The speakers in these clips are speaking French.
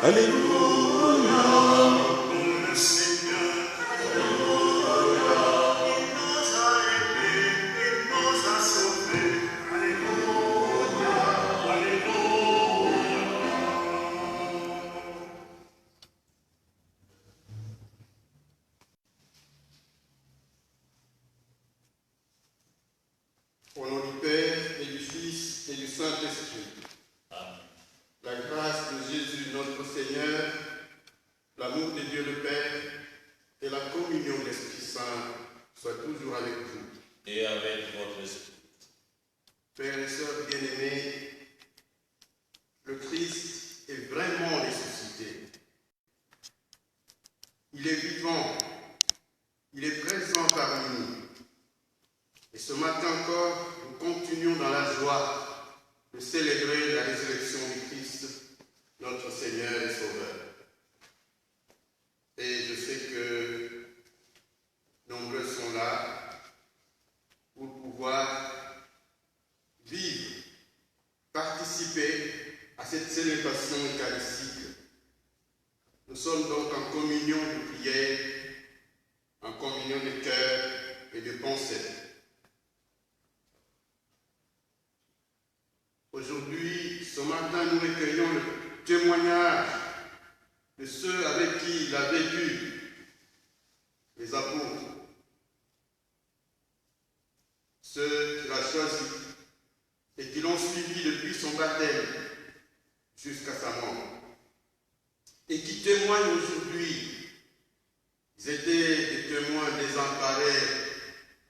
Alléluia. Au nom du Père et du Fils et du Saint-Esprit. Amen. La grâce de Jésus notre Seigneur, l'amour de Dieu le Père et la communion de l'Esprit Saint soient toujours avec vous. Et avec votre esprit. Frères et sœurs bien-aimés, le Christ est vraiment ressuscité. Il est vivant, il est présent parmi nous. Et ce matin encore, nous continuons dans la joie de célébrer la résurrection du Christ, notre Seigneur et Sauveur. Et je sais que nombreux sont là pour pouvoir vivre, participer à cette célébration eucharistique. Nous sommes donc en communion de prière, en communion de cœur et de pensée. Aujourd'hui, ce matin, nous recueillons le témoignage de ceux avec qui il a vécu, les apôtres, ceux qu'il a choisis et qui l'ont suivi depuis son baptême jusqu'à sa mort, et qui témoignent aujourd'hui. Ils étaient des témoins désemparés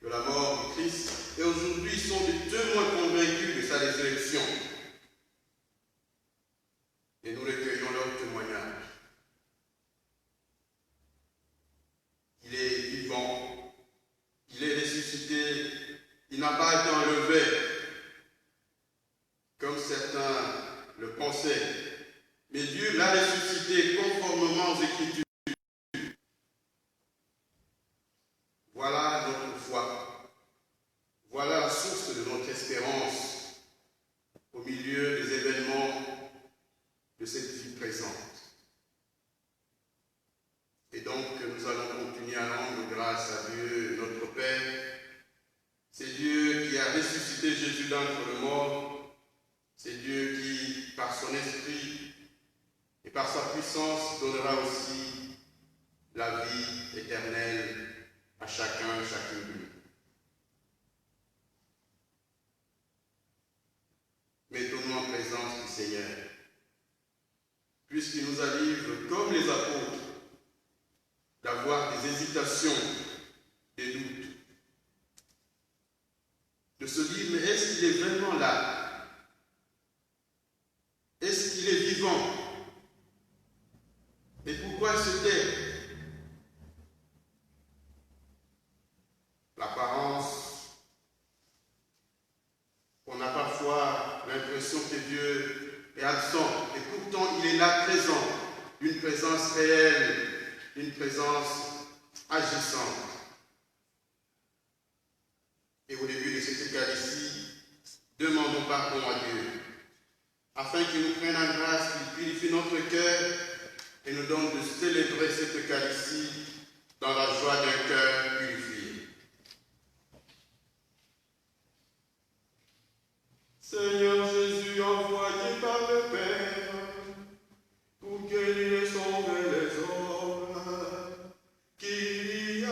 de la mort du Christ, et aujourd'hui ils sont des témoins convaincus de sa résurrection. Et nous recueillons leur témoignage. Il est vivant, il est ressuscité, il n'a pas été enlevé, comme certains le pensaient. Mais Dieu l'a ressuscité conformément aux Écritures. Voilà notre foi. Voilà la source de notre espérance au milieu des événements de cette vie présente. Et donc, nous allons continuer à rendre grâce à Dieu, notre Père. C'est Dieu qui a ressuscité Jésus d'entre les morts. C'est Dieu qui, par son esprit et par sa puissance, donnera aussi la vie éternelle à chacun, chacune de nous. Mettons-nous en présence du Seigneur, puisqu'il nous arrive, comme les apôtres, d'avoir des hésitations, des doutes, de se dire, mais est-ce qu'il est vraiment là? Est-ce qu'il est vivant? Et pourquoi il se tait? L'apparence, on a parfois l'impression que Dieu est absent, et pourtant il est là présent, une présence réelle, une présence agissante. Et au début de cette Eucharistie, demandons pardon à Dieu, afin qu'il nous prenne en grâce, qu'il purifie notre cœur et nous donne de célébrer cette Eucharistie dans la joie d'un cœur purifié. Seigneur Jésus, envoyé par le Père, pour guérir et sauver les hommes, Kyrie,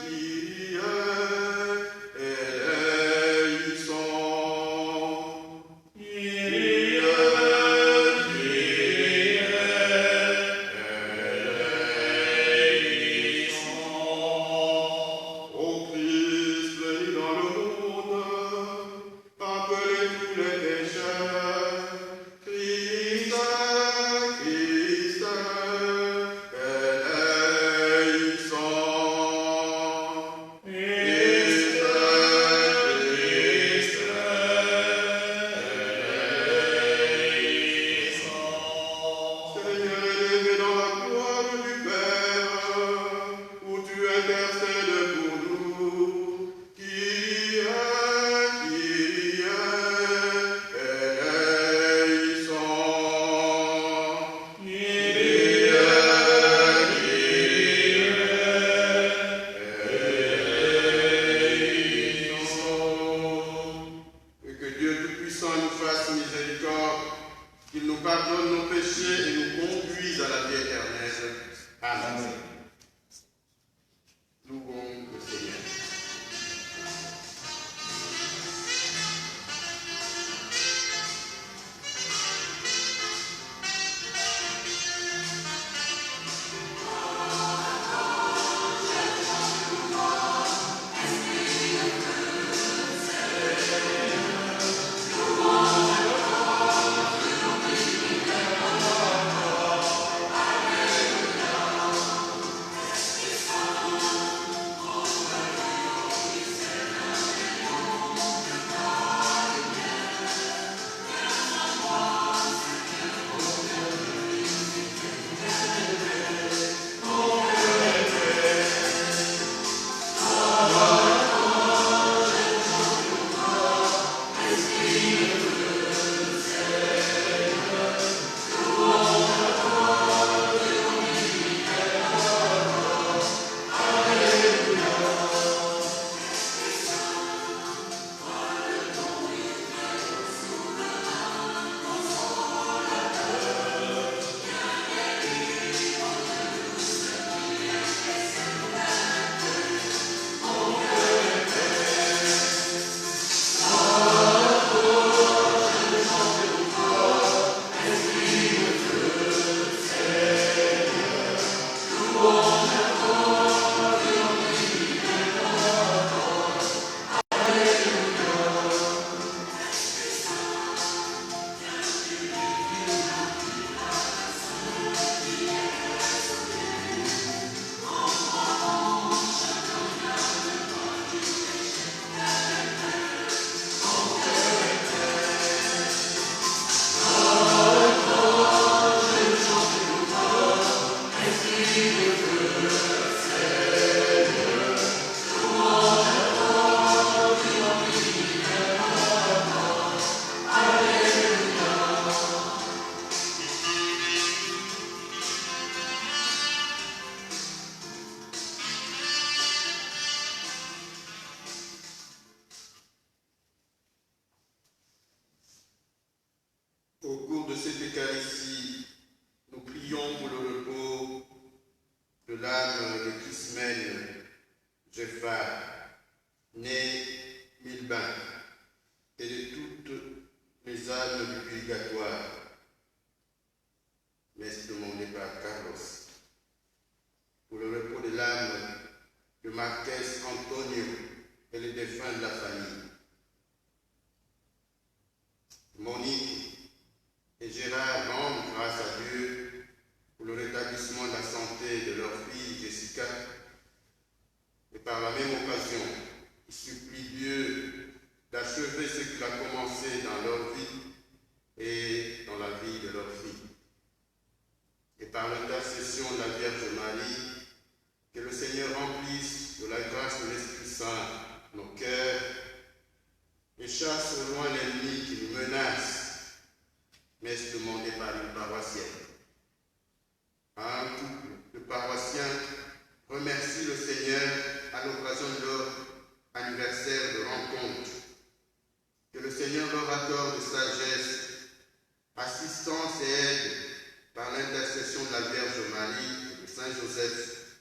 Kyrie, éleison. Kyrie, Kyrie, éleison. pardonne nos péchés et nous conduise à la vie éternelle. Amen. Louons le Seigneur. Au cours de cette Eucharistie, nous prions pour le repos de l'âme de Kismen Jeffar, né Milbain, et de toutes les âmes du purgatoire, messe demandée par Carlos. Pour le repos de l'âme de Marquez Antonio et les défunts de la famille. Monique et Gérard rendent grâce à Dieu pour le rétablissement de la santé de leur fille Jessica, et par la même occasion, ils supplient Dieu d'achever ce qu'il a commencé dans leur vie et dans la vie de leur fille. Et par l'intercession de la Vierge Marie, que le Seigneur remplisse de la grâce de l'Esprit Saint nos cœurs et chasse au loin l'ennemi qui nous menace, messe demandée par une paroissienne. Un couple de paroissiens remercie le Seigneur à l'occasion de leur anniversaire de rencontre. Que le Seigneur leur accorde de sagesse, assistance et aide par l'intercession de la Vierge Marie et de Saint Joseph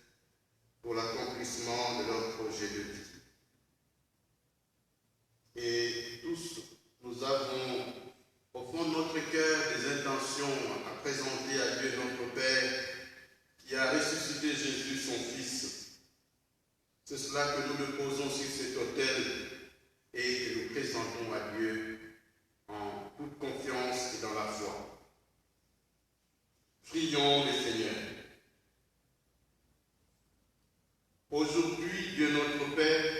pour l'accomplissement de leur projet de vie. Et tous, nous avons au fond de notre cœur des intentions à présenter à Dieu notre Père qui a ressuscité Jésus, son Fils. C'est cela que nous le posons sur cet autel et que nous présentons à Dieu en toute confiance et dans la foi. Prions le Seigneur. Aujourd'hui, Dieu notre Père,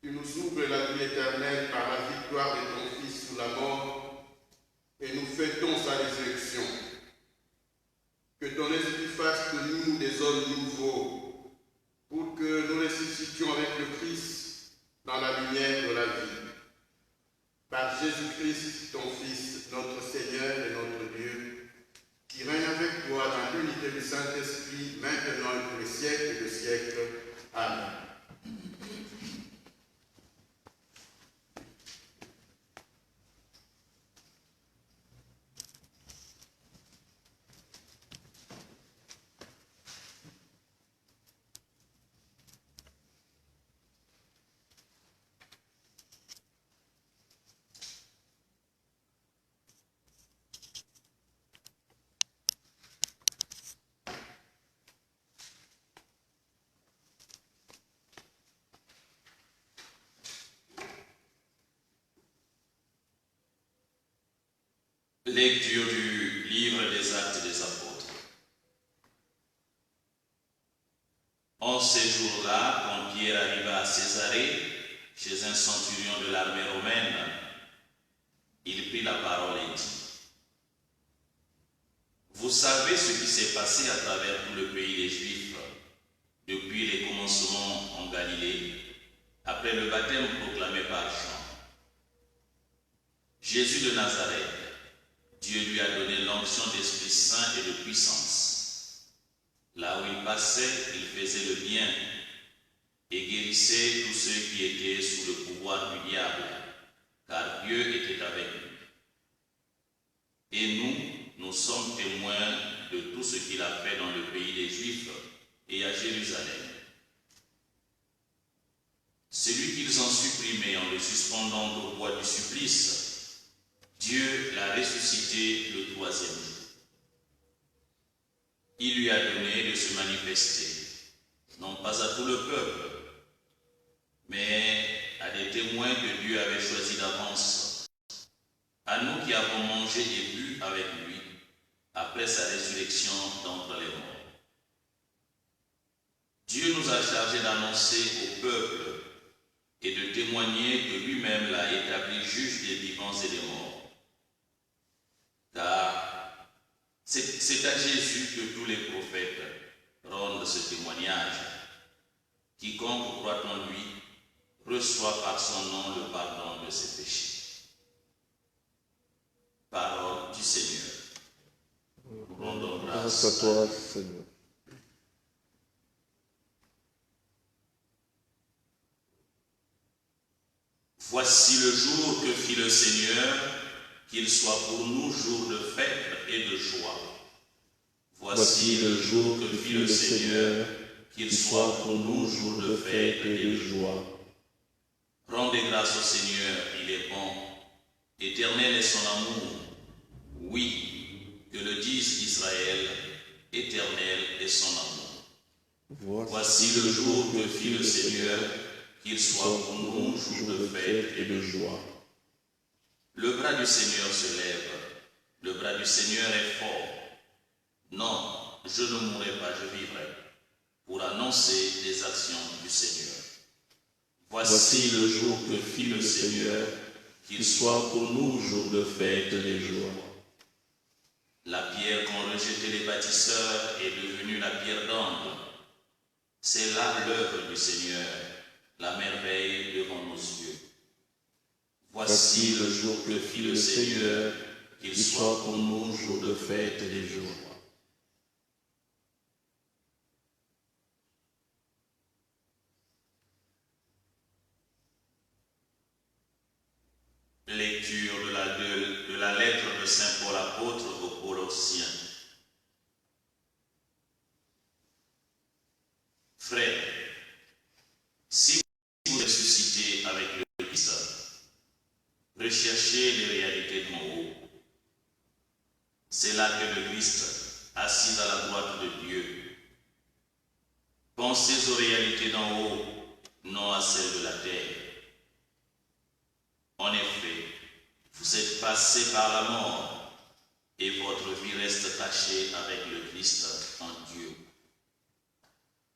tu nous ouvres la vie éternelle par la victoire de ton Fils sous la mort, et nous fêtons sa résurrection. Que ton Esprit fasse de nous des hommes nouveaux, pour que nous ressuscitions avec le Christ dans la lumière de la vie. Par Jésus-Christ, ton Fils, notre Seigneur et notre Dieu, qui règne avec toi dans l'unité du Saint-Esprit, maintenant et pour les siècles de siècles. Amen. Lecture du livre des Actes des Apôtres. En ces jours-là, quand Pierre arriva à Césarée, chez un centurion de l'armée romaine, il prit la parole et dit: Vous savez ce qui s'est passé à travers tout le pays des Juifs, depuis les commencements en Galilée, après le baptême proclamé par Jean. Jésus de Nazareth, Dieu lui a donné l'onction d'Esprit Saint et de puissance. Là où il passait, il faisait le bien et guérissait tous ceux qui étaient sous le pouvoir du diable, car Dieu était avec lui. Et nous sommes témoins de tout ce qu'il a fait dans le pays des Juifs et à Jérusalem. Celui qu'ils ont supprimé en le suspendant au bois du supplice, Dieu l'a ressuscité le 3e jour. Il lui a donné de se manifester, non pas à tout le peuple, mais à des témoins que Dieu avait choisis d'avance, à nous qui avons mangé et bu avec lui après sa résurrection d'entre les morts. Dieu nous a chargés d'annoncer au peuple et de témoigner que lui-même l'a établi juge des vivants et des morts. Car c'est à Jésus que tous les prophètes rendent ce témoignage. Quiconque croit en lui reçoit par son nom le pardon de ses péchés. Parole du Seigneur. Nous rendons grâce à toi, Seigneur. Voici le jour que fit le Seigneur, qu'il soit pour nous jour de fête et de joie. Voici le jour que fit le Seigneur, qu'il soit pour nous jour de fête et de joie. Rendez grâce au Seigneur, il est bon. Éternel est son amour. Oui, que le dise Israël, éternel est son amour. Voici le jour que fit le Seigneur, qu'il soit pour nous jour de fête et de joie. Le bras du Seigneur se lève, le bras du Seigneur est fort. Non, je ne mourrai pas, je vivrai, pour annoncer les actions du Seigneur. Voici le jour que fit le Seigneur, qu'il soit pour nous jour de fête et de joie. La pierre qu'ont rejetée les bâtisseurs est devenue la pierre d'angle. C'est là l'œuvre du Seigneur, la merveille devant nos yeux. Voici le jour que fit le Seigneur, qu'il soit pour nous jour de fête et de joie. Lecture de la lettre de Saint Paul apôtre aux Colossiens. Frères, si vous ressuscitez avec le Christ, recherchez les réalités d'en haut. C'est là que le Christ, assis à la droite de Dieu. Pensez aux réalités d'en haut, non à celles de la terre. En effet, vous êtes passés par la mort, et votre vie reste cachée avec le Christ en Dieu.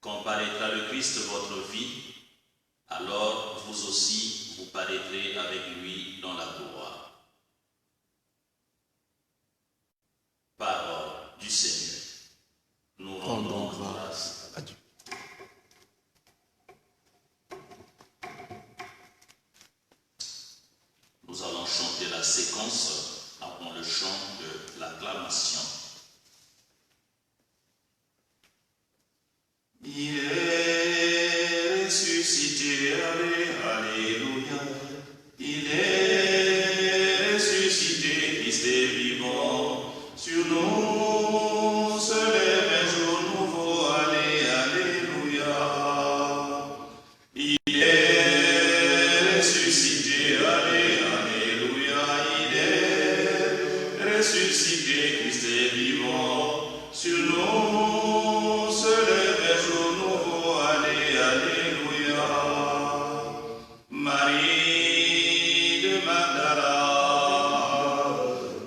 Quand paraîtra le Christ votre vie, alors vous aussi vous paraîtrez avec lui dans la gloire. Parole du Seigneur. Nous rendons grâce à Dieu. Nous allons chanter la séquence avant le chant de l'acclamation. Il est ressuscité, alléluia. Il est ressuscité, Christ est vivant. Sur nous se lève un jour nouveau, alléluia. Il est ressuscité, alléluia. Il est ressuscité, Christ est vivant. Sur nous se lève un jour nouveau, alléluia. Marie de Magdala,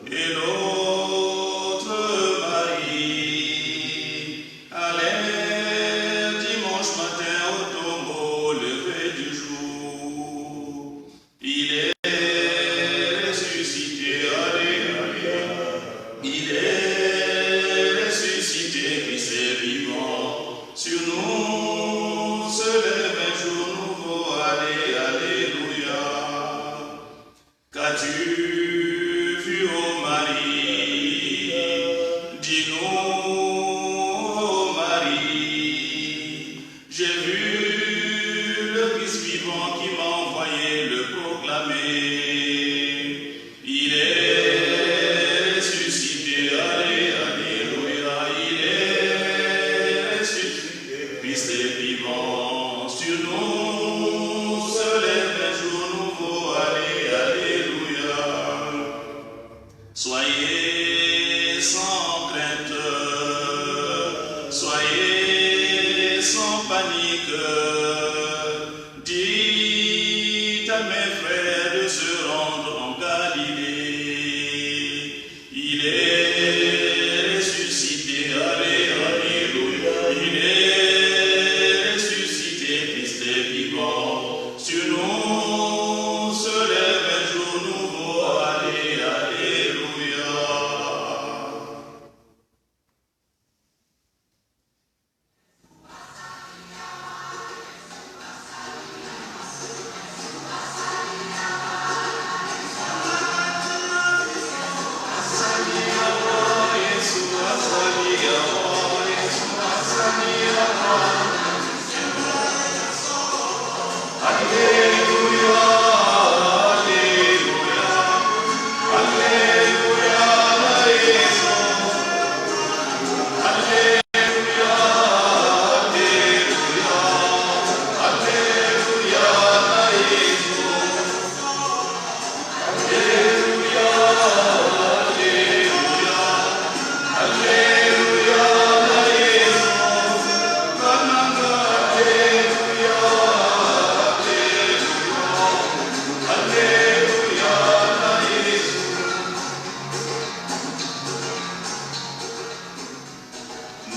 Hello. dites à mes frères de se rendre en Galilée. Il est ressuscité, alléluia. Il est ressuscité, Christ est vivant. Sur nous se lève un jour nouveau, alléluia.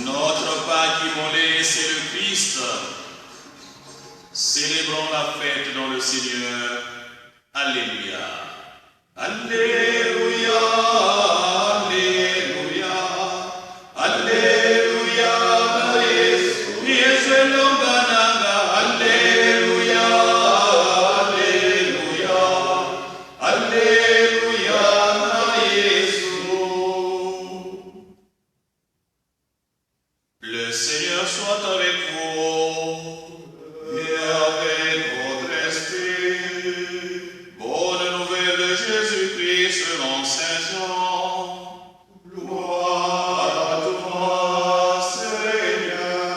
Notre Père qui immolé, c'est le Christ. Célébrons la fête dans le Seigneur. Alléluia. Alléluia. Alléluia. Alléluia. Yesu longananga. Alléluia. Alléluia. Alléluia. Yesu. Le Seigneur soit avec vous et avec votre esprit. Bonne nouvelle de Jésus-Christ selon Saint Jean. Gloire à toi, Seigneur.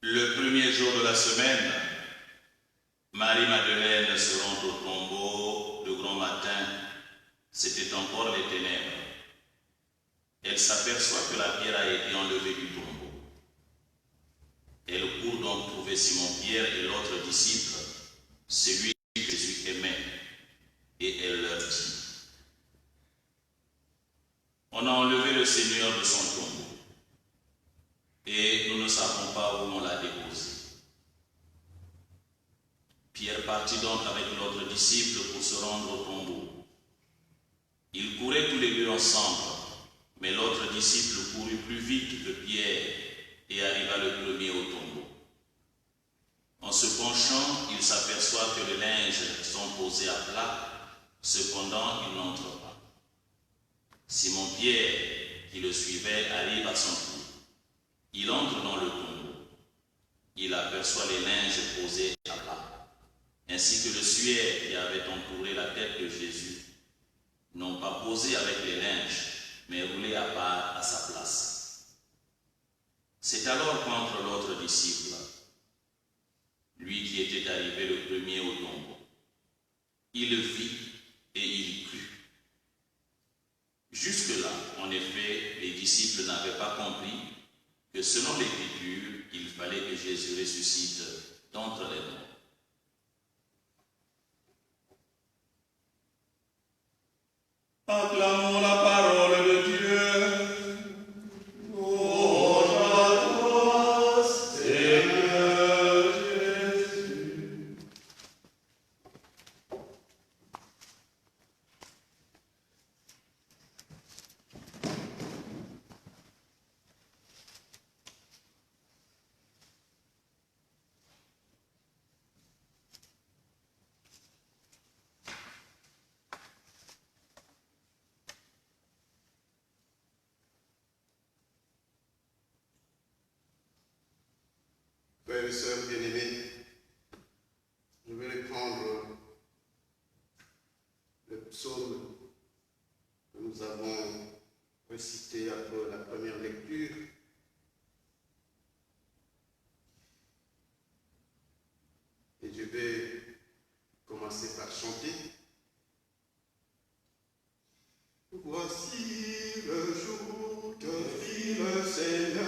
Le premier jour de la semaine, Marie-Madeleine se rend au tombeau de grand matin. C'était encore les ténèbres. Elle s'aperçoit que la pierre a été enlevée du tombeau. Elle court donc trouver Simon-Pierre et l'autre disciple, celui que Jésus aimait, et elle leur dit: on a enlevé le Seigneur de son tombeau, et nous ne savons pas où on l'a déposé. Pierre partit donc avec l'autre disciple pour se rendre au tombeau. Ils couraient tous les deux ensemble. Mais l'autre disciple courut plus vite que Pierre et arriva le premier au tombeau. En se penchant, il s'aperçoit que les linges sont posés à plat, cependant il n'entre pas. Simon-Pierre, qui le suivait, arrive à son tour. Il entre dans le tombeau. Il aperçoit les linges posés à plat, ainsi que le suaire qui avait entouré la tête de Jésus, non pas posé avec les linges, mais roulé à part à sa place. C'est alors qu'entre l'autre disciple, lui qui était arrivé le premier au tombeau. Il le vit et il crut. Jusque-là, en effet, les disciples n'avaient pas compris que selon l'Écriture, il fallait que Jésus ressuscite d'entre les morts. Acclamons la parole de Dieu. Gloire à toi, Seigneur Jésus. Frères et sœurs bien-aimés, je vais reprendre le psaume que nous avons récité après la première lecture. Et je vais commencer par chanter. Voici le jour que fit le Seigneur.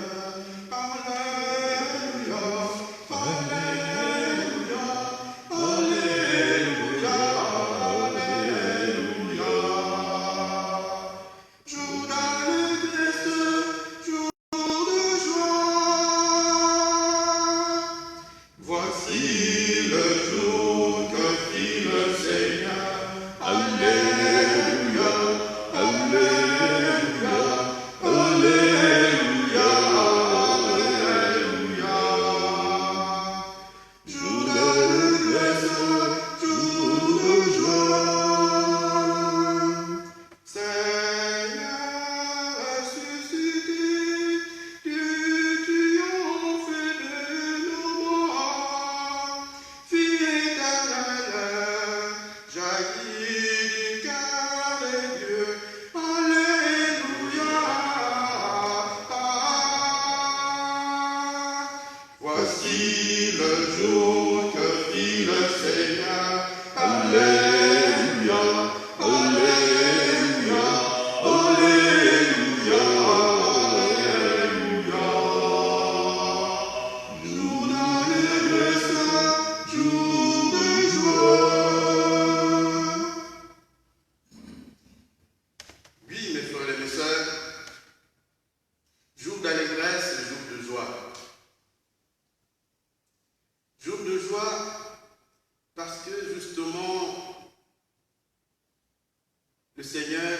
Seigneur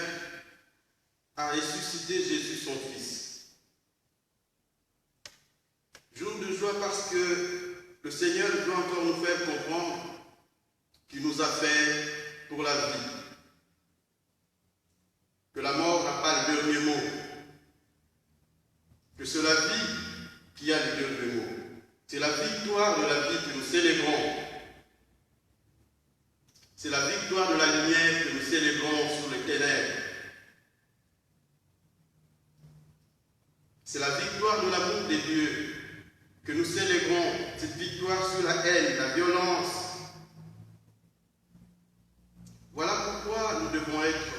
a ressuscité Jésus son Fils. Jour de joie parce que le Seigneur veut encore nous faire comprendre qu'il nous a fait pour la vie. Que la mort n'a pas le dernier mot. Que c'est la vie qui a le dernier mot. C'est la victoire de la vie que nous célébrons. C'est la victoire de la lumière que nous célébrons sur les ténèbres. C'est la victoire de l'amour de Dieu que nous célébrons. Cette victoire sur la haine, la violence. Voilà pourquoi nous devons être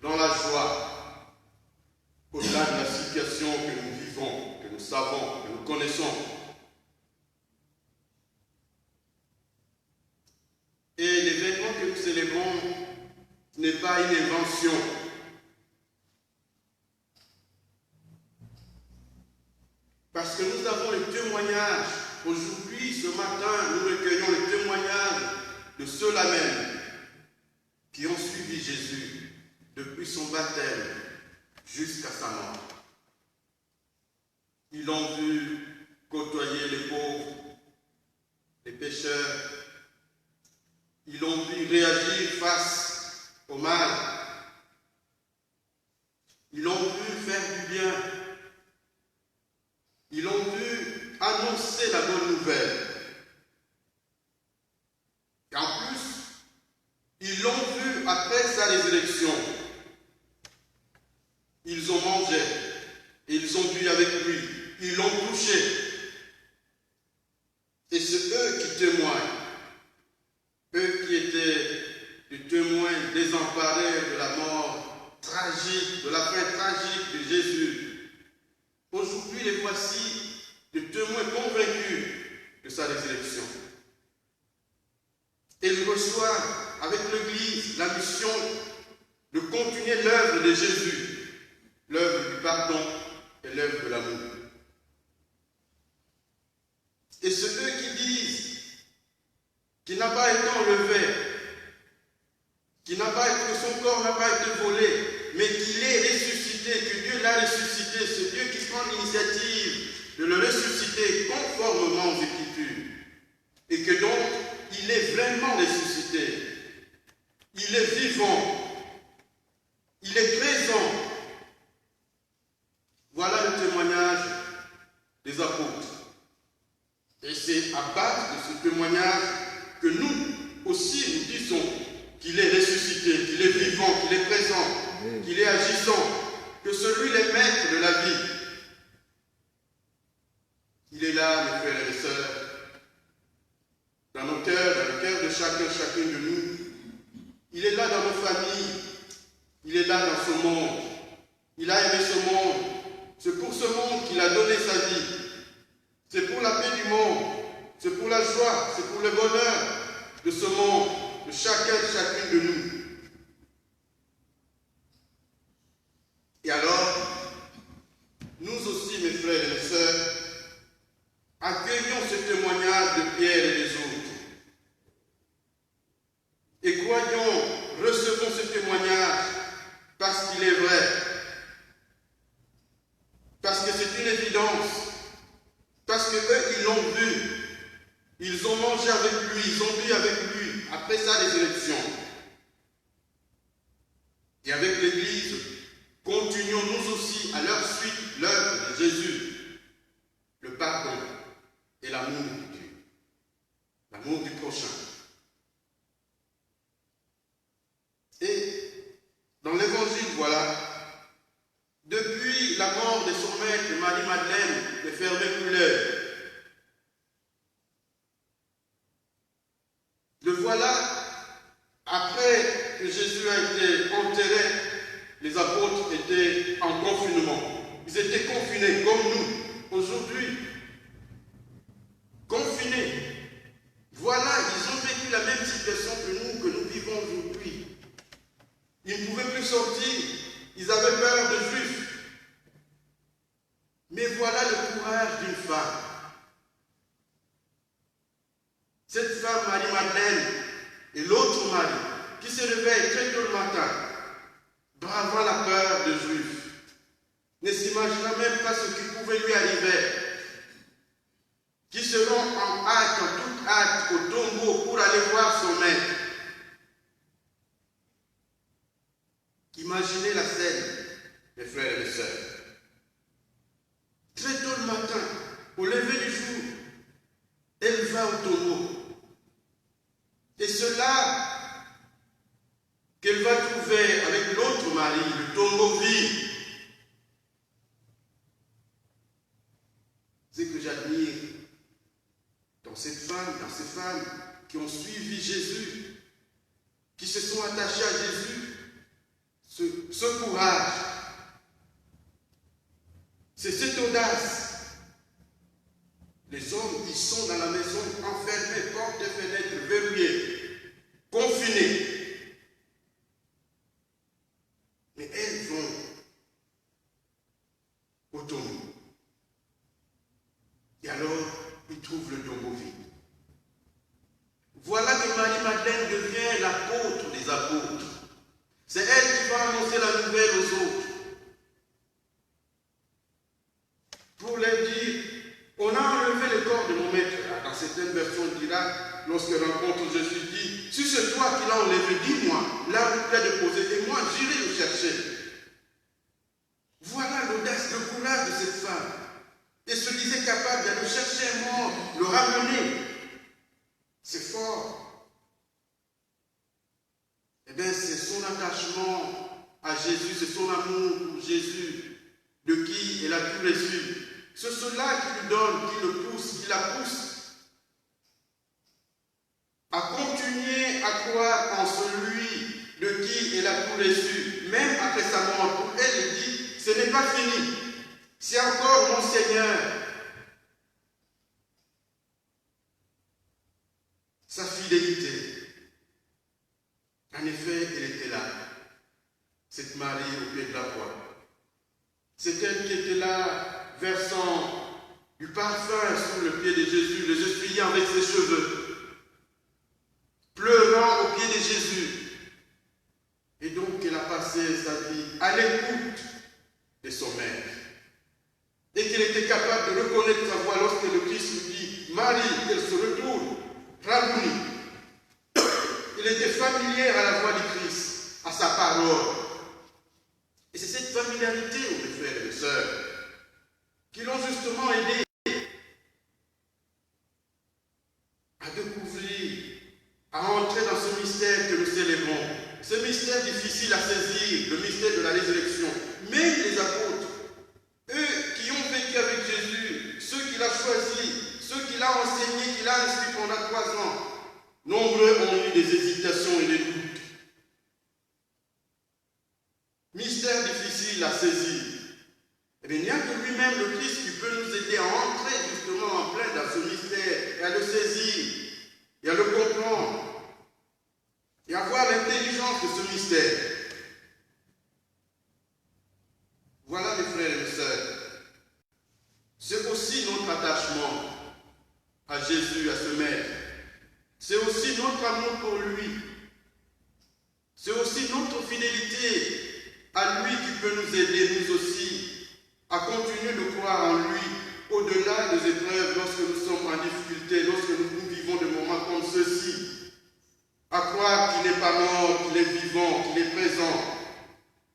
dans la joie, au-delà de la situation que nous vivons, que nous savons, que nous connaissons. Et l'événement que nous célébrons n'est pas une invention. Parce que nous avons le témoignage. Aujourd'hui, ce matin, nous recueillons le témoignage de ceux-là même qui ont suivi Jésus depuis son baptême jusqu'à sa mort. Ils l'ont vu côtoyer les pauvres, les pécheurs. Ils l'ont vu réagir face au mal. Ils l'ont vu faire du bien. Ils l'ont vu annoncer la bonne nouvelle. Et en plus, ils l'ont vu après sa résurrection. Ils ont mangé, ils ont bu avec lui, ils l'ont touché. Et c'est eux qui témoignent. Eux qui étaient des témoins désemparés de la mort tragique, de la fin tragique de Jésus. Aujourd'hui, les voici des témoins convaincus de sa résurrection. Et ils reçoivent avec l'Église la mission de continuer l'œuvre de Jésus, l'œuvre du pardon et l'œuvre de l'amour. Et c'est eux qui disent qu'il n'a pas été enlevé, que son corps n'a pas été volé, mais qu'il est ressuscité, que Dieu l'a ressuscité. C'est Dieu qui prend l'initiative de le ressusciter conformément aux Écritures. Et que donc, il est vraiment ressuscité. Il est vivant. Il est présent. Voilà le témoignage des apôtres. Et c'est à base de ce témoignage que nous aussi nous disons qu'il est ressuscité, qu'il est vivant, qu'il est présent, qu'il est agissant, que celui est maître de la vie. Il est là, mes frères et mes sœurs, dans nos cœurs, dans le cœur de chacune de nous. Il est là dans nos familles. Il est là dans ce monde. Il a aimé ce monde. C'est pour ce monde qu'il a donné sa vie. C'est pour la paix du monde. C'est pour la joie. C'est pour le bonheur de ce monde, de chacune de nous. Et alors, nous aussi, mes frères et mes sœurs, accueillons ce témoignage de Pierre et des autres. Et croyons, recevons ce témoignage parce qu'il est vrai. Parce que c'est une évidence. Parce que eux, ils l'ont vu. Ils ont mangé avec lui, ils ont bu avec lui après sa résurrection. Et avec l'Église, continuons nous aussi à leur suite l'œuvre de Jésus, le pardon et l'amour de Dieu, l'amour du prochain. Et dans l'Évangile, voilà, depuis la mort de son maître Marie-Madeleine ne fermait plus l'œil. Le voilà, après que Jésus a été enterré, les apôtres étaient en confinement. Ils étaient confinés comme nous aujourd'hui. Confinés. Voilà, ils ont vécu la même situation que nous vivons aujourd'hui. Ils ne pouvaient plus sortir. Ils avaient peur de Juifs. Mais voilà le courage d'une femme. Cette femme, Marie-Madeleine, et l'autre Marie, qui se réveille très tôt le matin, Imaginez la scène, mes frères et mes sœurs. Très tôt le matin, au lever du jour, elle va au tombeau. Et cela qu'elle va trouver avec l'autre mari, le tombeau vide. C'est que j'admire dans ces femmes qui ont suivi Jésus, qui se sont attachées à Jésus, ce courage, c'est cette audace. Les hommes, ils sont dans la maison, enfermés, portes et fenêtres verrouillées, confinés. Mais elles vont au tombeau. Et alors, ils trouvent le tombeau vide. Voilà que Marie-Madeleine devient l'apôtre des apôtres. C'est elle qui va annoncer la nouvelle aux autres. Pour leur dire, on a enlevé le corps de mon maître. Dans certaines versions, on dira, lorsqu'elle rencontre Jésus, dit, si c'est toi qui l'as enlevé, dis-moi, là où tu as déposé, et moi j'irai le chercher. Voilà l'audace, le courage de cette femme. Elle se disait capable d'aller chercher un mort, le ramener. C'est fort. Eh bien, c'est son attachement à Jésus, c'est son amour pour Jésus, de qui elle a tout reçu. C'est cela qui lui donne, qui le pousse, qui la pousse à continuer à croire en celui de qui elle a tout reçu. Même après sa mort, pour elle, elle dit, ce n'est pas fini. C'est encore mon Seigneur. Sa fidélité. En effet, elle était là. Cette Marie au pied de la croix. C'est elle qui était là, versant du parfum sur le pied de Jésus, les essuyant avec ses cheveux, pleurant au pied de Jésus. Et donc, elle a passé sa vie à l'écoute de son maître. Et qu'elle était capable de reconnaître sa voix lorsque le Christ lui dit, Marie, elle se retourne, Rabouni. Elle était familière à la voix du Christ, à sa parole. Et c'est cette familiarité, mes frères et mes sœurs, qui l'ont justement aidé à découvrir, à entrer dans ce mystère que nous célébrons. Ce mystère difficile à saisir, le mystère de la résurrection. Mais les apôtres, eux qui ont vécu avec Jésus, ceux qu'il a choisis, ceux qu'il a enseignés, qu'il a instruits pendant 3 ans, nombreux ont eu des hésitations et des doutes. Mystère difficile à saisir. Eh bien, il n'y a que lui-même, le Christ, qui peut nous aider à entrer justement en plein dans ce mystère, et à le saisir, et à le comprendre, et à avoir l'intelligence de ce mystère. Voilà, mes frères et mes sœurs. C'est aussi notre attachement à Jésus, à ce Maître. C'est aussi notre amour pour lui. C'est aussi notre fidélité à lui qui peut nous aider, nous aussi, à continuer de croire en lui, au-delà des épreuves, lorsque nous sommes en difficulté, lorsque nous vivons des moments comme ceux-ci. À croire qu'il n'est pas mort, qu'il est vivant, qu'il est présent,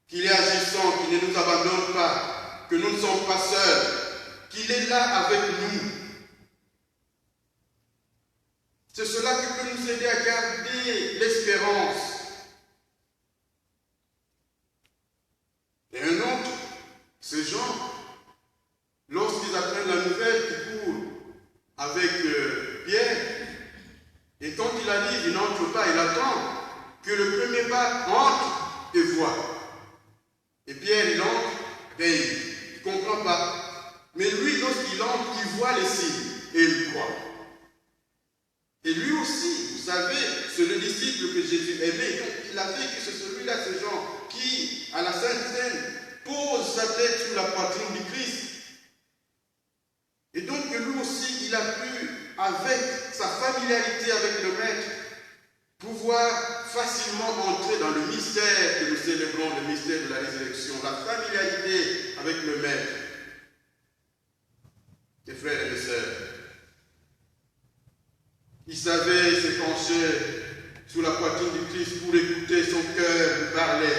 qu'il est agissant, qu'il ne nous abandonne pas, que nous ne sommes pas seuls, qu'il est là avec nous. C'est cela qui peut nous aider à garder l'espérance. Et un autre, c'est Jean, lorsqu'ils apprennent la nouvelle qui court avec Pierre, et quand il arrive, il n'entre pas, il attend que le premier pas entre et voit. Et Pierre, il entre, et il ne comprend pas. Mais lui, lorsqu'il entre, il voit les signes et il croit. Et lui aussi, vous savez, c'est le disciple que Jésus aimait. Donc, il a vu que c'est celui-là, ce Jean, qui, à la Sainte Seine, pose sa tête sur la poitrine du Christ. Et donc, lui aussi, il a pu, avec sa familiarité avec le Maître, pouvoir facilement entrer dans le mystère que nous célébrons, le mystère de la résurrection, la familiarité avec le Maître. Mes frères et mes sœurs, il savait se pencher sur la poitrine du Christ pour écouter son cœur lui parler.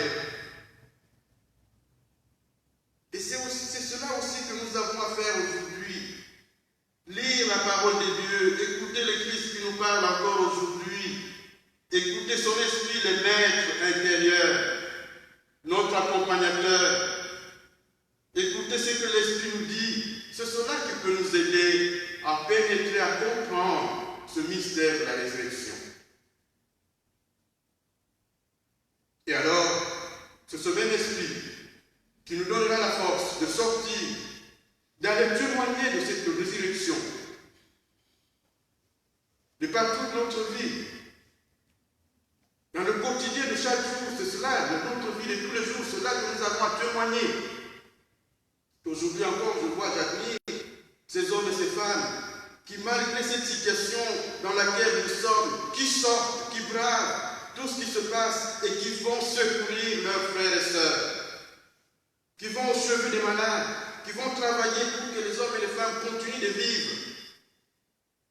accompagnateur. Écoutez ce que l'Esprit nous dit. C'est cela qui peut nous aider à pénétrer, à comprendre ce mystère de la résurrection. Et alors, c'est ce même Esprit qui nous donnera la force de sortir, d'aller témoigner de cette résurrection, de par toute notre vie. Dans le quotidien de chaque jour, c'est cela, de notre vie de tous les jours, c'est cela que nous avons à témoigner. Aujourd'hui encore, je vois, j'admire ces hommes et ces femmes qui, malgré cette situation dans laquelle nous sommes, qui sortent, qui bravent tout ce qui se passe et qui vont secourir leurs frères et sœurs, qui vont au chevet des malades, qui vont travailler pour que les hommes et les femmes continuent de vivre.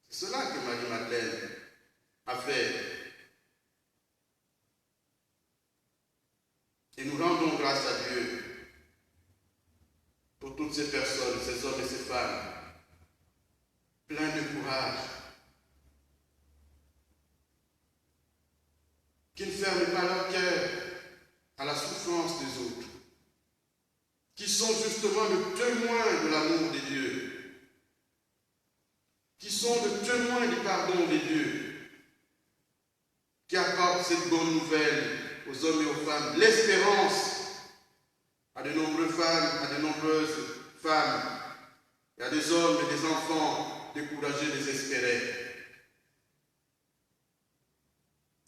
C'est cela que Marie-Madeleine a fait. Et nous rendons grâce à Dieu pour toutes ces personnes, ces hommes et ces femmes, pleins de courage, qui ne ferment pas leur cœur à la souffrance des autres, qui sont justement le témoin de l'amour de Dieu, qui sont le témoin du pardon de Dieu, qui apportent cette bonne nouvelle aux hommes et aux femmes, l'espérance à de nombreuses femmes, et à des hommes et des enfants découragés, désespérés.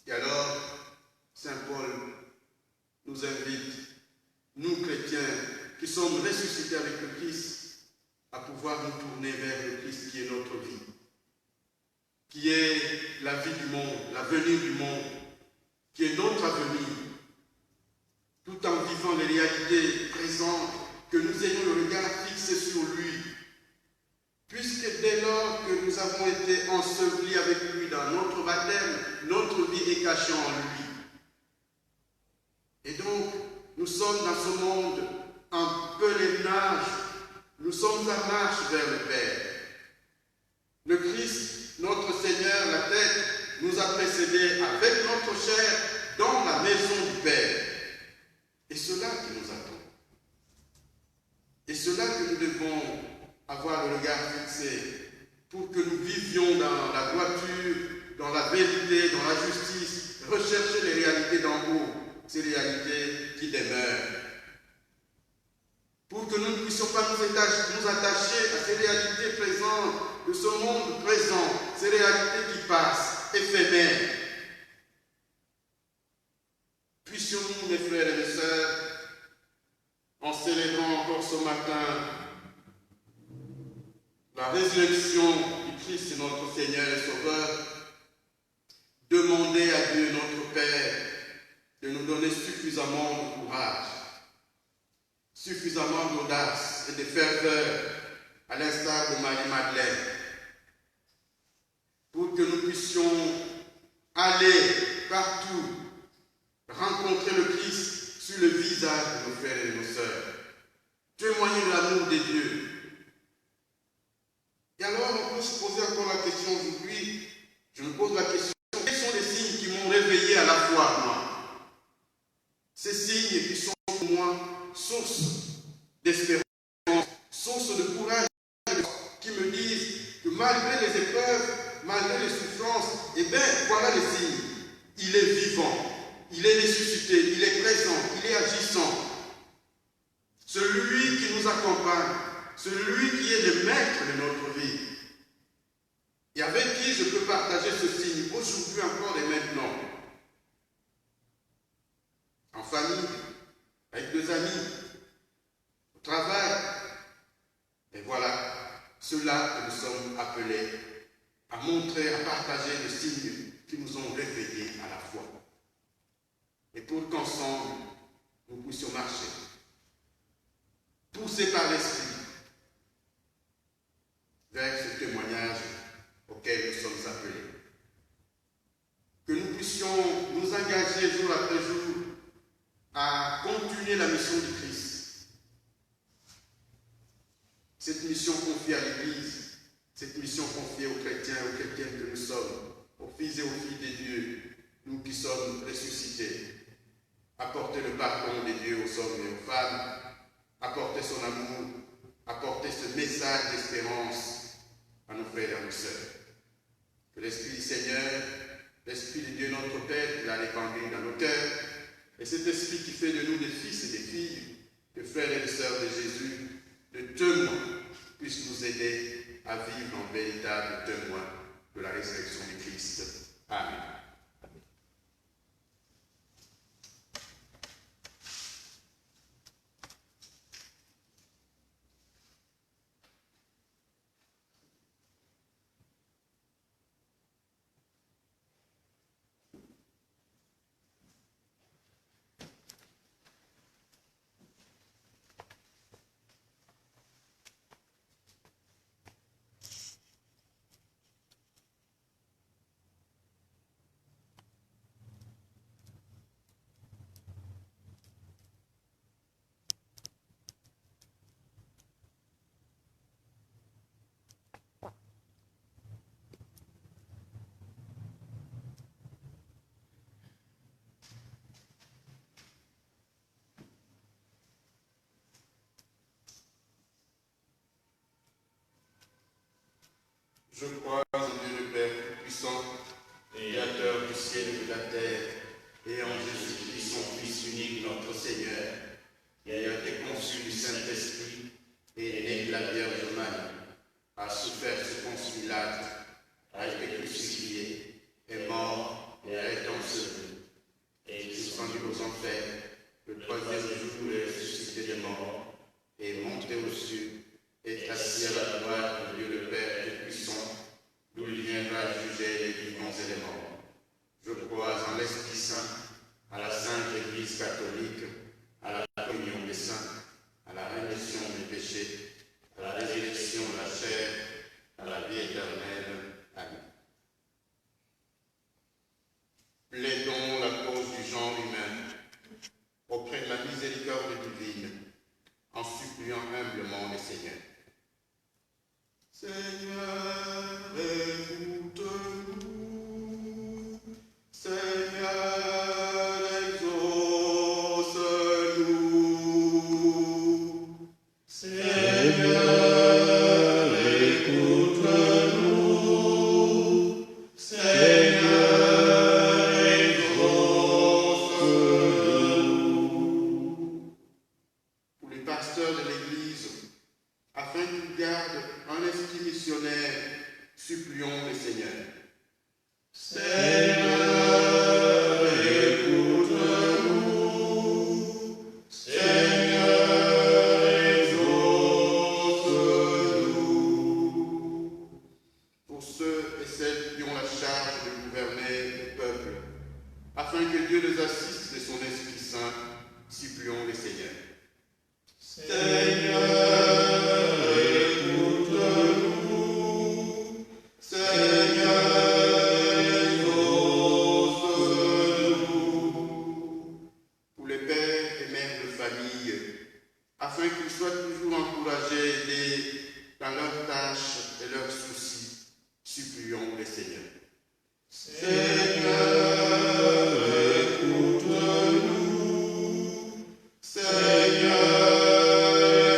Et alors, Saint Paul nous invite, nous chrétiens, qui sommes ressuscités avec le Christ, à pouvoir nous tourner vers le Christ qui est notre vie, qui est la vie du monde, l'avenir du monde, qui est notre avenir, tout en vivant les réalités présentes, que nous ayons le regard fixé sur lui, puisque dès lors que nous avons été ensevelis avec lui dans notre baptême, notre vie est cachée en lui. Et donc, nous sommes dans ce monde en pèlerinage, nous sommes en marche vers le Père. Le Christ, notre Seigneur, la tête, nous a précédés avec notre chair dans la maison du Père. Et cela qui nous attend. Et cela que nous devons avoir le regard fixé pour que nous vivions dans la droiture, dans la vérité, dans la justice, rechercher les réalités d'en haut, ces réalités qui demeurent. Pour que nous ne puissions pas nous attacher à ces réalités présentes de ce monde présent, ces réalités qui passent, éphémères. Puissions-nous, mes frères et mes sœurs, en célébrant encore ce matin la résurrection du Christ, notre Seigneur et Sauveur, demander à Dieu, notre Père, de nous donner suffisamment de courage, suffisamment d'audace et de ferveur, à l'instar de Marie-Madeleine, pour que nous puissions aller partout, rencontrer le Christ sur le visage de nos frères et de nos sœurs, témoigner de l'amour de Dieu. Et alors, on peut se poser encore la question aujourd'hui, je me pose la question, quels sont les signes qui m'ont réveillé à la foi, moi? Ces signes qui sont pour moi source d'espérance, source de courage, qui me disent que malgré les épreuves, malgré les souffrances, eh bien, voilà les signes. Il est vivant. Il est ressuscité, il est présent, il est agissant. Celui qui nous accompagne, celui qui est le maître de notre vie, et avec qui je peux partager ce signe aujourd'hui encore et maintenant. En famille, avec des amis, au travail. Et voilà, ceux-là que nous sommes appelés à montrer, à partager les signes qui nous ont réveillés à la foi. Et pour qu'ensemble, nous puissions marcher, poussés par l'Esprit, vers ce témoignage auquel nous sommes appelés. Que nous puissions nous engager jour après jour à continuer la mission du Christ. Cette mission confiée à l'Église, cette mission confiée aux chrétiens et aux chrétiennes que nous sommes, aux fils et aux filles de Dieu, nous qui sommes ressuscités, apporter le pardon des dieux aux hommes et aux femmes, apporter son amour, apporter ce message d'espérance à nos frères et à nos sœurs. Que l'Esprit du Seigneur, l'Esprit de Dieu notre Père, qui l'a répandu dans nos cœurs, et cet Esprit qui fait de nous des fils et des filles, de frères et de sœurs de Jésus, de témoins, puisse nous aider à vivre en véritable témoin de la résurrection du Christ. Amen. Je crois en Dieu le Père Tout-Puissant, Créateur du ciel et de la terre, et en Jésus-Christ, son Fils unique, notre Seigneur, qui a été conçu du Saint-Esprit et né de la Vierge Marie, a souffert ce Ponce Pilate, a été crucifié, est mort et a été enseveli, et descendu aux enfers, le troisième jour il est ressuscité des morts, et est monté aux cieux, est assis à la droite de Dieu le Père Tout-Puissant, d'où il viendra juger les vivants et les morts. Je crois en l'Esprit Saint, à la Sainte Église catholique, à la communion des saints, à la rémission des péchés, à la résurrection de la chair, à la vie éternelle. Amen. Plaidons la cause du genre humain auprès de la miséricorde divine, en suppliant humblement le Seigneur. Seigneur, écoute-nous. Seigneur, exauce-nous. Seigneur, écoute-nous. Seigneur, exauce-nous. Pour les pasteurs de l'Église, afin qu'ils gardent un esprit missionnaire, supplions le Seigneur. Seigneur, écoute-nous. Seigneur, exauce-nous. Pour ceux et celles qui ont la charge de gouverner le peuple, afin que Dieu les assiste de son Esprit Saint, supplions le Seigneur. Seigneur, écoute-nous. Seigneur, exauce-nous. Pour les pères et mères de famille, afin qu'ils soient toujours encouragés et aidés dans leurs tâches et leurs soucis, supplions le Seigneur. Seigneur, écoute-nous. Seigneur,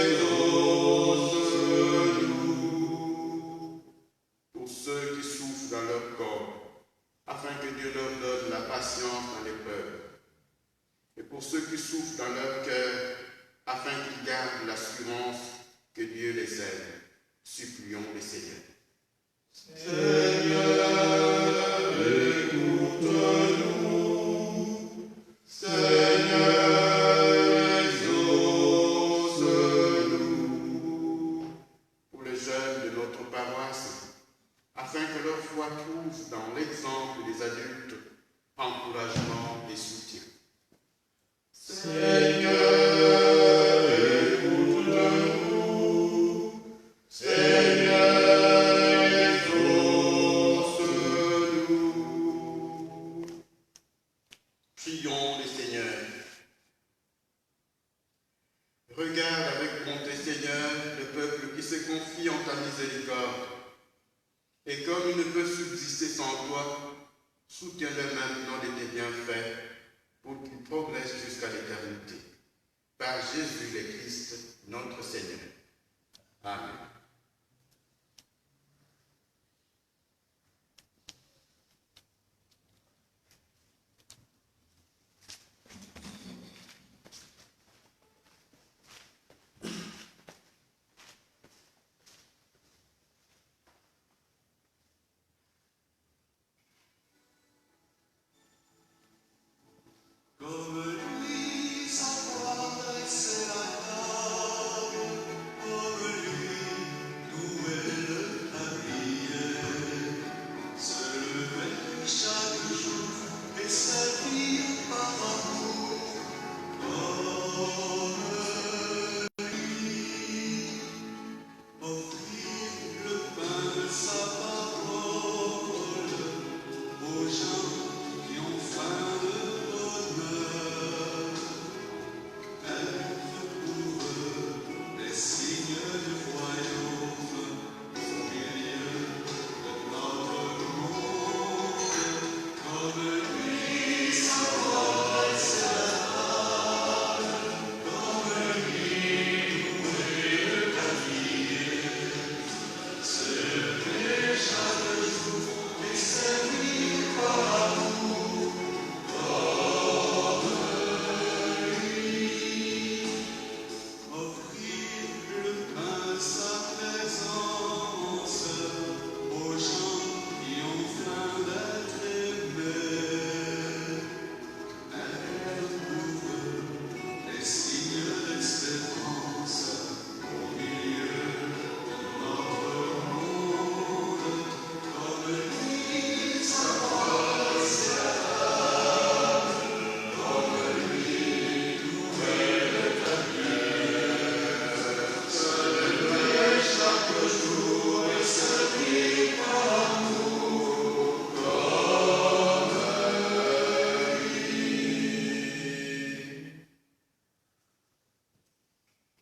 exauce-nous. Pour ceux qui souffrent dans leur corps, afin que Dieu leur donne la patience dans l'épreuve. Et pour ceux qui souffrent dans leur cœur, afin qu'ils gardent l'assurance que Dieu les aime, supplions le Seigneur. Seigneur, écoute-nous. Seigneur, exauce-nous. Pour les jeunes de notre paroisse, afin que leur foi trouve dans l'exemple des adultes encouragement et soutien. Seigneur, écoute-nous. Seigneur, exauce-nous. Prions le Seigneur. Regarde avec bonté, Seigneur, le peuple qui se confie en ta miséricorde. Et comme il ne peut subsister sans toi, soutiens-le maintenant de tes bienfaits, pour qu'il progresse jusqu'à l'éternité. Par Jésus le Christ, notre Seigneur. Amen.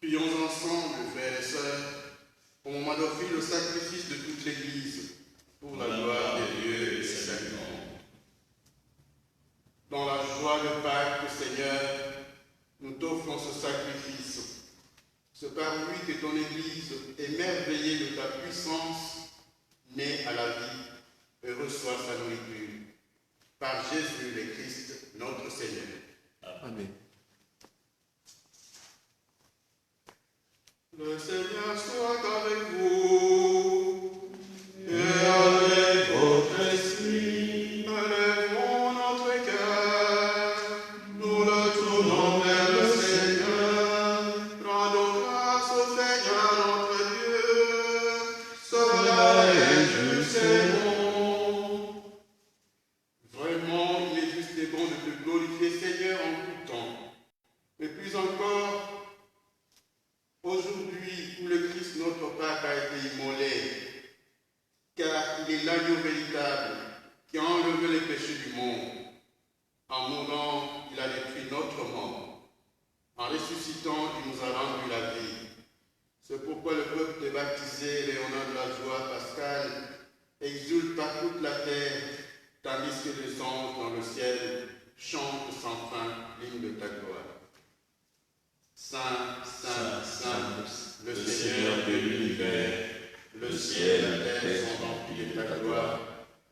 Prions ensemble, frères et sœurs, au moment d'offrir le sacrifice de toute l'Église, pour la gloire de Dieu et du salut. Dans la joie de Pâques, Seigneur, nous t'offrons ce sacrifice. C'est par lui que ton Église, émerveillée de ta puissance, naît à la vie et reçoit sa nourriture. Par Jésus le Christ, notre Seigneur. Amen. Le Seigneur soit avec vous et avec votre esprit. Élevons notre cœur, nous le tournons vers le Seigneur. Rendons grâce au Seigneur notre Dieu. Cela est juste et bon. Vraiment, il est juste et bon de te glorifier, Seigneur, en tout temps. Et plus encore, aujourd'hui, où le Christ, notre Pâque, a été immolé, car il est l'agneau véritable qui a enlevé les péchés du monde. En mourant, il a détruit notre mort. En ressuscitant, il nous a rendu la vie. C'est pourquoi le peuple baptisé, Léonard de la joie pascale, exulte par toute la terre, tandis que les anges dans le ciel chantent sans fin l'hymne de ta gloire. Saint, Saint, Saint, le Seigneur de l'univers, le ciel et la terre sont remplis de ta gloire.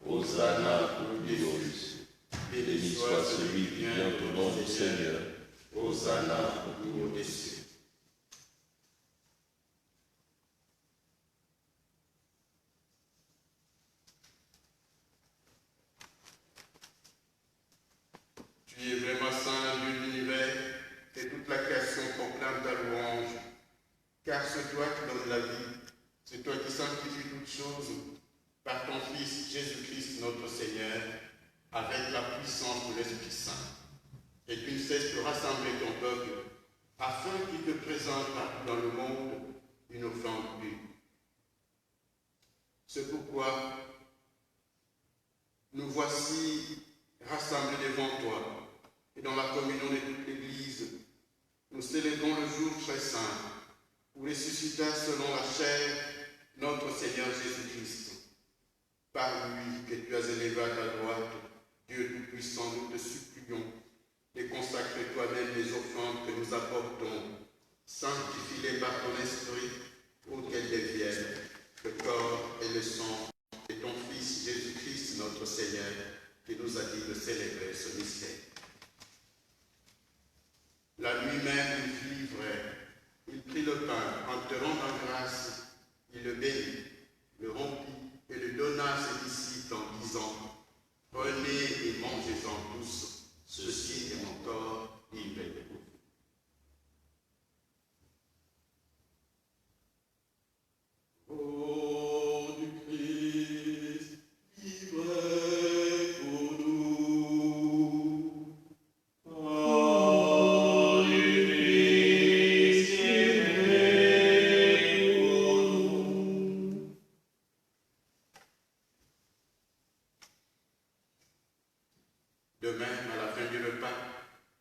Hosanna au Dieu. Béni soit celui qui vient au nom du Seigneur. Hosanna au plus haut des cieux. Tu es vraiment saint, Dieu de l'univers, et toute la création proclame ta louange. Car c'est toi qui donnes la vie, c'est toi qui sanctifies toutes choses par ton Fils Jésus-Christ notre Seigneur, avec la puissance de l'Esprit Saint. Et tu ne cesses de rassembler ton peuple, afin qu'il te présente partout dans le monde une offrande pure. C'est pourquoi nous voici rassemblés devant toi, et dans la communion de toute l'Église, nous célébrons le jour très saint, où ressuscita selon la chair notre Seigneur Jésus-Christ. Par lui que tu as élevé à ta droite, Dieu Tout-Puissant, nous te supplions, et consacrer toi-même les offrandes que nous apportons. Sanctifie-les par ton esprit pour qu'elles deviennent le corps et le sang de ton Fils Jésus-Christ notre Seigneur, qui nous a dit de célébrer ce mystère. La nuit même, il fut livré. Il prit le pain, en te rendant grâce, il le bénit, le rompit et le donna à ses disciples en disant: prenez et mangez-en tous, ceci est mon corps livré pour vous. Ô du Christ, livré pour nous. Ô du Christ, livré pour nous. De même, à la fin du repas,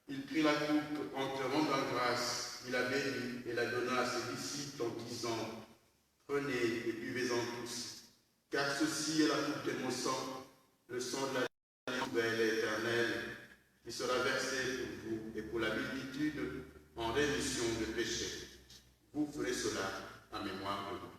il prit la coupe en te rendant grâce, il la bénit et la donna à ses disciples en disant: prenez et buvez-en tous, car ceci est la coupe de mon sang, le sang de l'alliance nouvelle et éternelle, qui sera versé pour vous et pour la multitude en rémission de péchés. Vous ferez cela en mémoire de moi.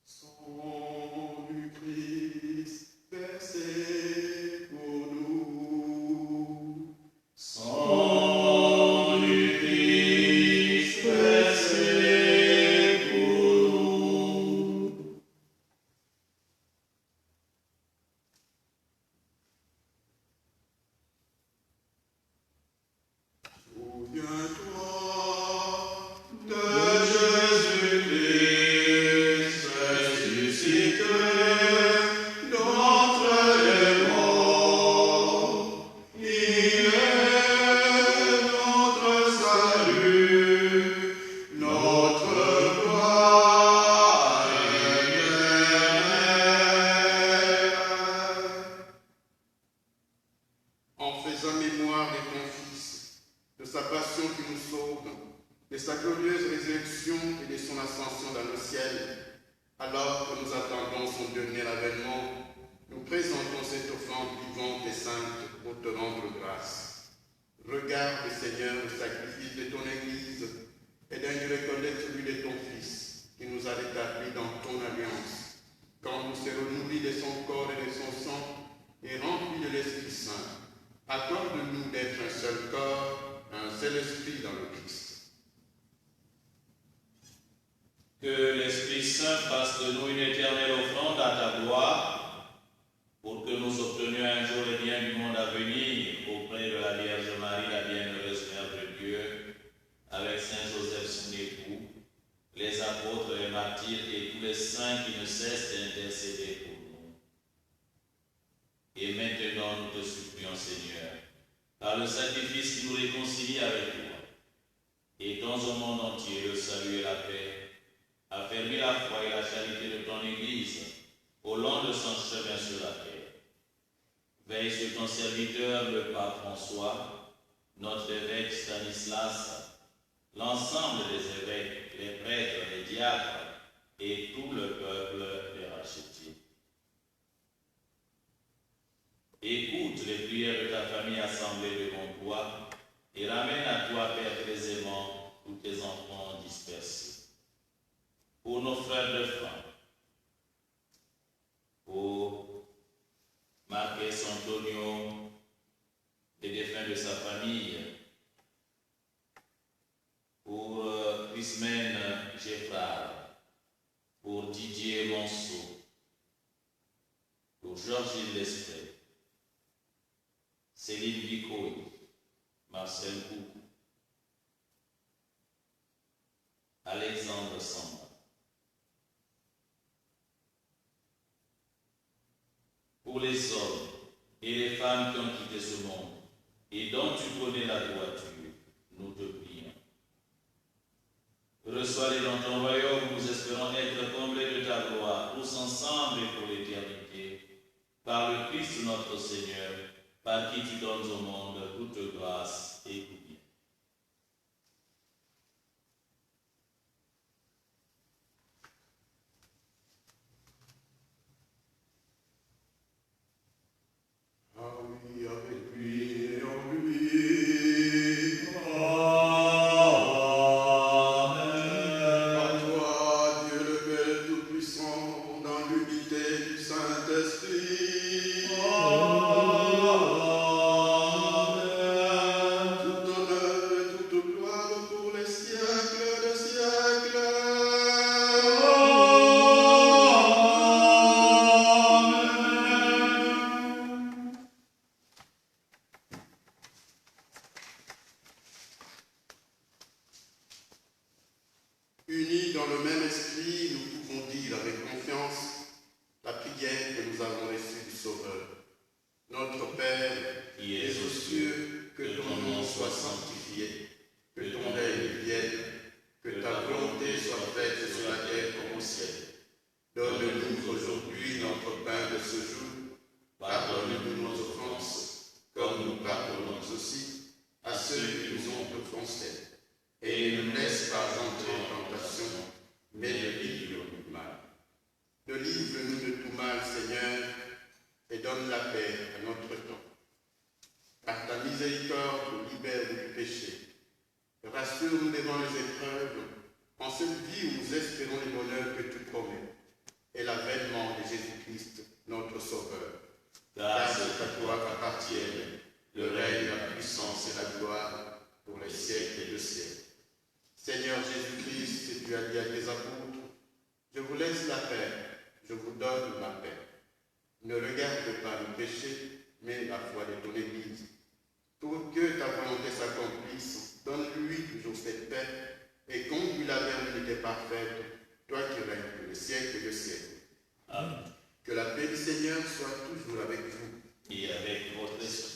Sang du Christ versé pour nous. Sang du Christ versé pour nous. Souviens-toi de Jésus-Christ ressuscité d'entre les morts. Il est notre salut, notre gloire éternelle. En faisant mémoire de ton Fils, de sa passion qui nous sauve, de sa glorieuse résurrection et de son ascension dans le ciel, alors que nous attendons son dernier avènement, nous présentons cette offrande vivante et sainte pour te rendre grâce. Regarde, Seigneur, le sacrifice de ton Église et d'indirectement celui de ton Fils, qui nous a rétablis dans ton alliance. Quand nous serons nourris de son corps et de son sang et remplis de l'Esprit Saint, accorde-nous d'être un seul corps, un seul esprit dans le Christ. Que l'Esprit Saint fasse de nous une éternelle offrande à ta gloire, pour que nous obtenions un jour les biens du monde à venir auprès de la Vierge Marie, la bienheureuse Mère de Dieu, avec Saint Joseph son époux, les apôtres, les martyrs et tous les saints qui ne cessent d'intercéder pour nous. Et maintenant, nous te supplions, Seigneur, par le sacrifice qui nous réconcilie avec toi, étends au monde entier le salut et la paix, affermis la foi et la charité de ton Église au long de son chemin sur la terre. Veille sur ton serviteur, le pape François, notre évêque Stanislas, l'ensemble des évêques, les prêtres, les diacres et tout le peuple des rachetés. Écoute les prières de ta famille assemblée devant toi et ramène à toi, Père très aimant, tous tes enfants dispersés. Pour nos frères de France, pour Marquez Antonio, les défunts de sa famille, pour Chrismène Geffrard, pour Didier Monceau, pour Georges Lespret, Céline Bicoy, Marcel Coucou, Alexandre Samba. Pour les hommes et les femmes qui ont quitté ce monde et dont tu connais la droiture, nous te prions. Reçois-les dans ton royaume, nous espérons être comblés de ta gloire, tous ensemble et pour l'éternité, par le Christ notre Seigneur, par qui tu donnes au monde toute grâce et tout bien. Jésus-Christ, nous pouvons dire avec confiance la prière que nous avons reçue du Sauveur. Notre Père, qui es aux cieux, que ton nom soit sanctifié, que ton règne vienne, que ta volonté soit faite sur la terre comme au ciel. Donne-nous aujourd'hui notre pain de ce jour. Pardonne-nous nos offenses, comme nous pardonnons aussi à ceux qui nous ont offensés. Et ne nous laisse pas entrer en tentation, mais délivre-nous du mal. Délivre-nous de tout mal, Seigneur, et donne la paix à notre temps. Par ta miséricorde, libère-nous du péché. Rassure-nous devant les épreuves, en cette vie où nous espérons les bonheurs que tu promets, et l'avènement de Jésus-Christ, notre Sauveur. Car c'est à toi qu'appartiennent le règne, la puissance et la gloire pour les siècles et les siècles. Seigneur Jésus-Christ, tu as dit à tes apôtres, je vous laisse la paix, je vous donne ma paix. Ne regarde pas le péché, mais la foi de ton Église. Pour que ta volonté s'accomplisse, donne-lui toujours cette paix et conduis-la vers l'unité parfaite, toi qui règnes pour les siècles et les siècles. Amen. Que la paix du Seigneur soit toujours avec vous. Et avec votre esprit.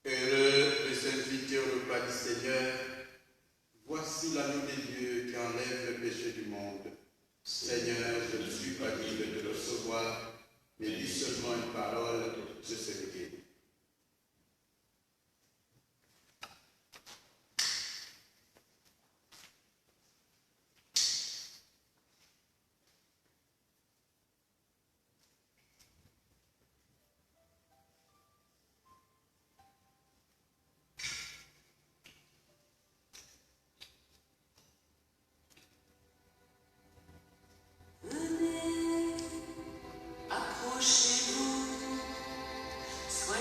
Heureux de s'inviter au repas du Seigneur, voici l'agneau de Dieu qui enlève le péché du monde. Seigneur, je ne suis pas digne de te recevoir, mais dis seulement une parole, je serai guéri. Approchez-vous, soyez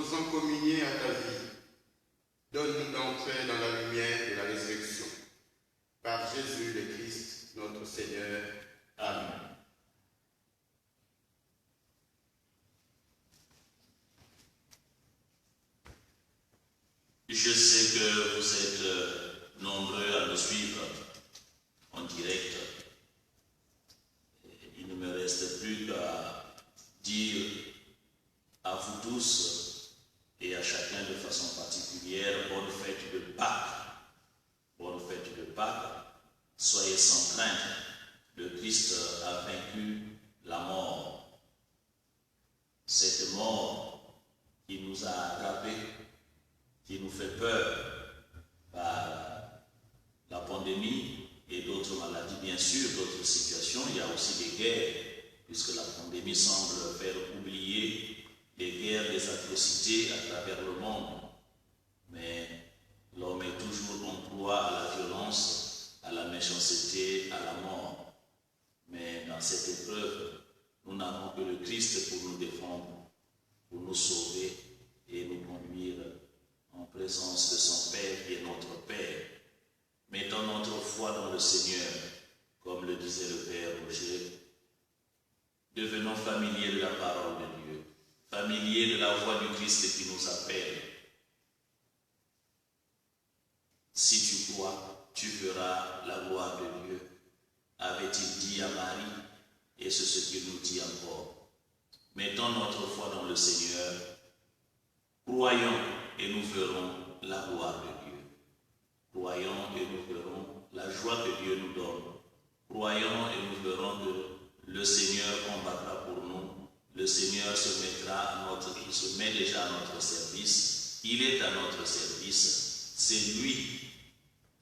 osant communier à ta vie. Donne-nous d'entrer dans la lumière de la résurrection. Par Jésus le Christ, notre Seigneur. Amen. Je sais que vous êtes nombreux à nous suivre en direct. Il ne me reste plus qu'à dire à vous tous et à chacun de façon particulière, bonne fête de Pâques. Bonne fête de Pâques. Soyez sans crainte. Le Christ a vaincu la mort. Cette mort qui nous a attrapés, qui nous fait peur par la pandémie et d'autres maladies, bien sûr, d'autres situations. Il y a aussi des guerres, puisque la pandémie semble faire oublier les guerres, les atrocités à travers le monde. Mais l'homme est toujours en proie à la violence, à la méchanceté, à la mort. Mais dans cette épreuve, nous n'avons que le Christ pour nous défendre, pour nous sauver et nous conduire en présence de son Père qui est notre Père. Mettons notre foi dans le Seigneur, comme le disait le Père Roger. Devenons familiers de la parole de Dieu, familiers de la voix du Christ qui nous appelle. Si tu crois, tu verras la gloire de Dieu, avait-il dit à Marie, et c'est ce qu'il nous dit encore. Mettons notre foi dans le Seigneur, croyons et nous verrons la gloire de Dieu. Croyons et nous verrons la joie que Dieu nous donne. Croyons et nous verrons que le Seigneur combattra pour nous. Le Seigneur il se met déjà à notre service. Il est à notre service. C'est lui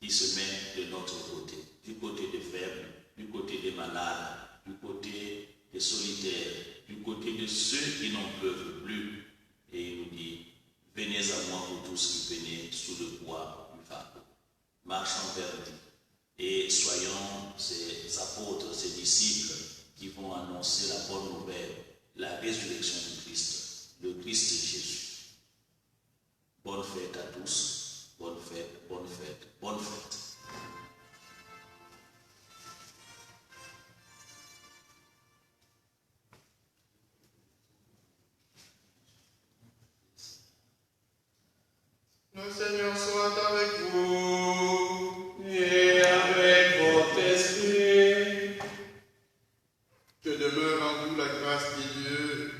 qui se met de notre côté. Du côté des faibles, du côté des malades, du côté des solitaires, du côté de ceux qui n'en peuvent plus. Et il nous dit, venez à moi vous tous qui venez sous le poids du fardeau. Marchons vers lui et soyons ces apôtres, ces disciples qui vont annoncer la bonne nouvelle, la résurrection du Christ, le Christ Jésus. Bonne fête à tous, bonne fête, bonne fête, bonne fête. Le Seigneur soit avec vous et avec votre esprit. Que demeure en vous la grâce de Dieu,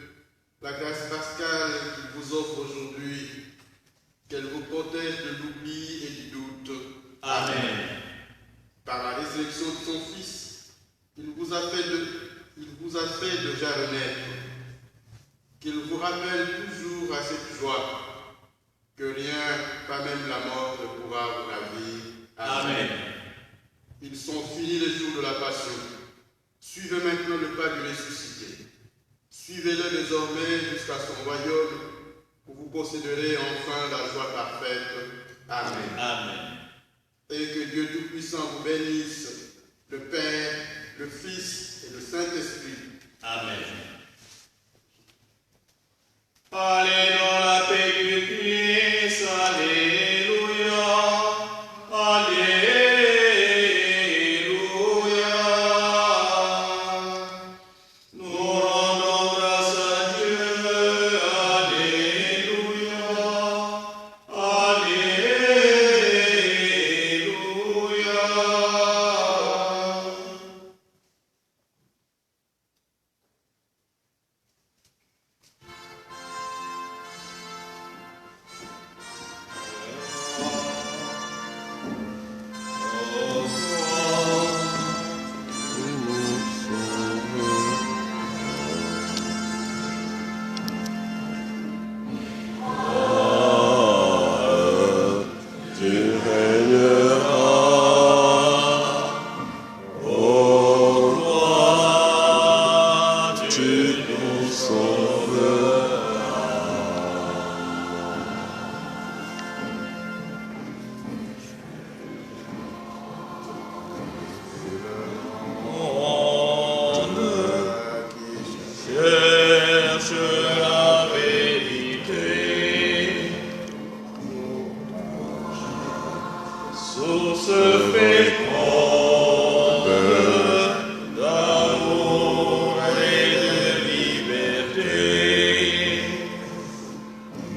la grâce pascale qu'il vous offre aujourd'hui, qu'elle vous protège de l'oubli et du doute. Amen. Par la résurrection de son Fils, il vous a fait déjà renaître, qu'il vous rappelle toujours à cette joie, que rien, pas même la mort, ne pourra vous ravir. Amen. Ils sont finis les jours de la passion. Suivez maintenant le pas du ressuscité. Suivez-le désormais jusqu'à son royaume, où vous posséderez enfin la joie parfaite. Amen. Amen. Et que Dieu Tout-Puissant vous bénisse, le Père, le Fils et le Saint-Esprit. Amen. Allez dans la paix du Christ, alléluia, alléluia. Nous rendons grâce à Dieu, alléluia, alléluia. féconde d'amour et de liberté.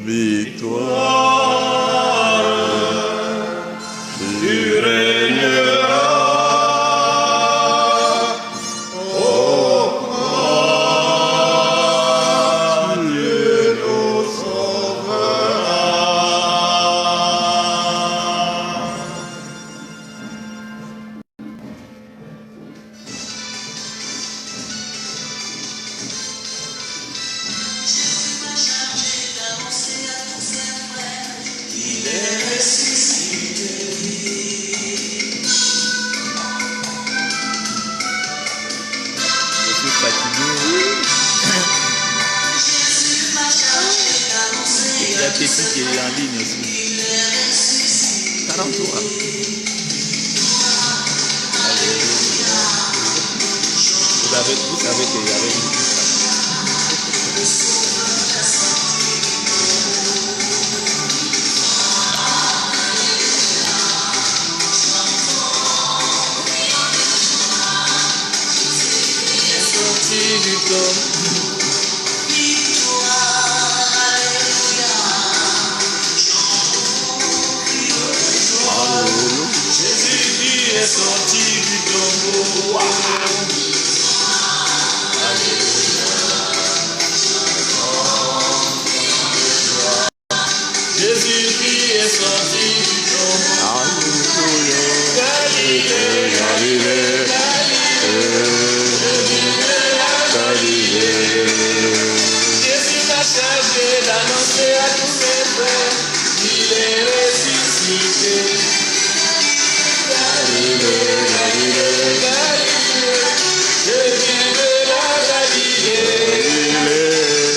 Victoire, Tu régneras, ô quand Dieu nous sauvera. je suis fatigué. Il y a Petit qui est en ligne aussi. 43. Vous savez qu'il y avait une Jésus qui est sorti du tombeau. Jésus qui est sorti du tombeau. Galilée, Galilée, Galilée. Jésus m'a chargé d'annoncer à tous mes frères qu'il est ressuscité. Galilée, je viens de la Galilée.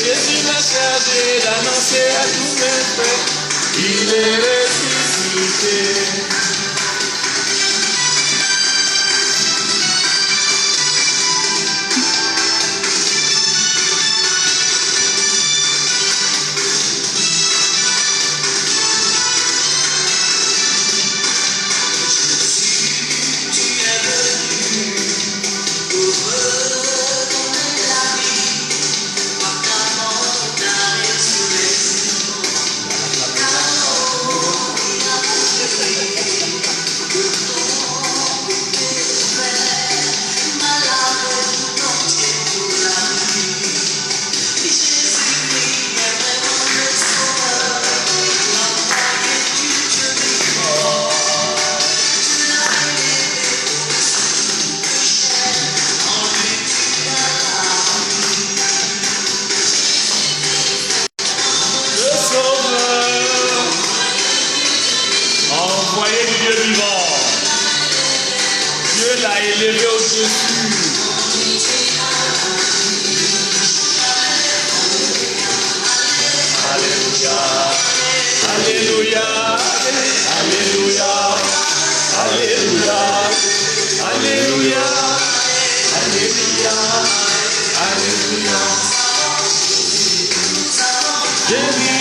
Jésus m'a chargé d'annoncer à tous mes frères qu'il est ressuscité. Le Sauveur, envoyé du Dieu vivant, Dieu l'a élevé au-dessus. Alléluia, Alléluia, Alléluia, Alléluia, Alléluia, Alléluia, Alléluia.